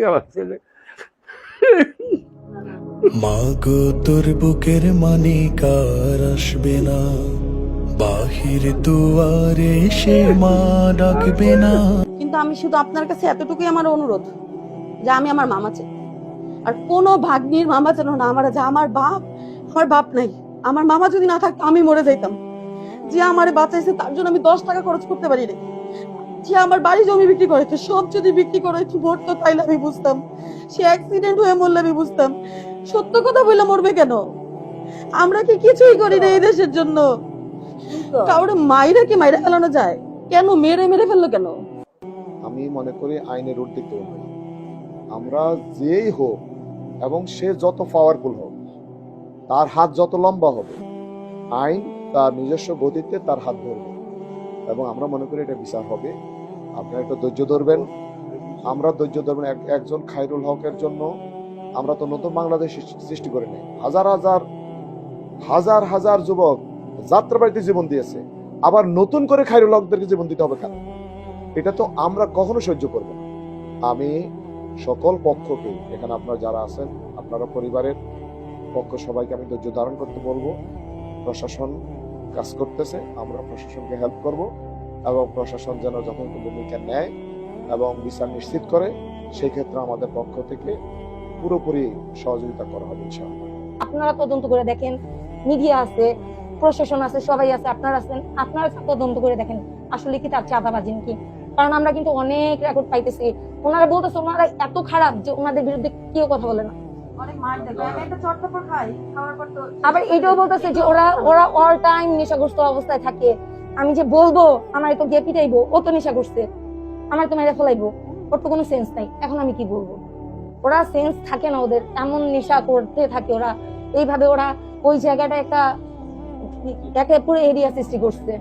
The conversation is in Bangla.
আমার ছেলে। মাগো তোর বুকের মানিকার আসবে না, বাহির দুয়ারে সে মা ডাকবে না। কিন্তু আমি শুধু আপনার কাছে এতটুকুই আমার অনুরোধ, যে আমি আমার মামা চাই। আর কোনো ভাগ্নির মামা যেন না আমার, যে আমার বাপ নাই। আমার মামা যদি না থাকতো আমি মরে যাইতাম। যে আমারে বাঁচাইছে তার জন্য আমি 10 টাকা খরচ করতে পারি না। যে আমার বাড়ি জমি বিক্রি করেছে, সব যদি বিক্রি করে মরতো তাইলে আমি বুঝতাম। সে অ্যাক্সিডেন্ট হয়ে মরলে আমি বুঝতাম। সত্য কথা বললে মরবে কেন? আমরা কি কিছুই করি না এই দেশের জন্য? কাউরে মাইরা কি মাইরা ফেলানো যায়? কেন মেরে ফেললো কেন? আমি মনে করি আইনের ঊর্ধ্বে নয়। আমরা যেই হোক এবং সে যত পাওয়ারফুল হোক, তার হাত যত লম্বা হবে, আইন তার নিজস্ব গতিতে তার হাত ধরবে এবং আমরা মনে করি এটা বিচার হবে। আপনারা একটু ধৈর্য ধরবেন, আমরা ধৈর্য ধরবেন। একজন খায়রুল হকের জন্য আমরা তো নতুন বাংলাদেশ সৃষ্টি করে নেই। হাজার হাজার যুবক যাত্রাবাড়িতে জীবন দিয়েছে, আবার নতুন করে খায়রুল হকদেরকে জীবন দিতে হবে কেন? এটা তো আমরা কখনো সহ্য করব না। আমি সকল পক্ষকে, এখানে আপনারা যারা আছেন, আপনারা পরিবারের পক্ষ সবাইকে আমি ধৈর্য ধারণ করতে বলবো। প্রশাসন কাজ করতেছে, আমরা প্রশাসনকে হেল্প করব এবং প্রশাসন যেন যথাযথ ভূমিকা নেয় এবং বিচার নিশ্চিত করে, সেই ক্ষেত্রে আমাদের পক্ষ থেকে পুরোপুরি সহযোগিতা করা হবে ইনশাআল্লাহ। আপনারা তদন্ত করে দেখেন, মিডিয়া আছে, প্রশাসন আছে, সবাই আছে, আপনারা আছেন, আপনারা তদন্ত করে দেখেন আসলে কি তার চাঁদাবাজি নাকি। কারণ আমরা কিন্তু অনেক রেকর্ড পাইতেছি, ওনারা বলতেছে ওনারা এত খারাপ যে ওনাদের বিরুদ্ধে কেউ কথা বলে না। আবার এটাও বলতেছে যে ওরা অল টাইম নেশাগ্রস্ত অবস্থায় থাকে। আমি যে বলবো আমার তো গিয়ে পিটাইবো, ও তো নেশা করছে, আমার তো মেরে ফেলাইবো, ওর তো কোনো সেন্স নাই। এখন আমি কি বলবো? ওরা সেন্স থাকে না, ওদের এমন নেশা করতে থাকে ওরা, এইভাবে ওরা ওই জায়গাটা একটা পুরো এরিয়া সৃষ্টি করছে।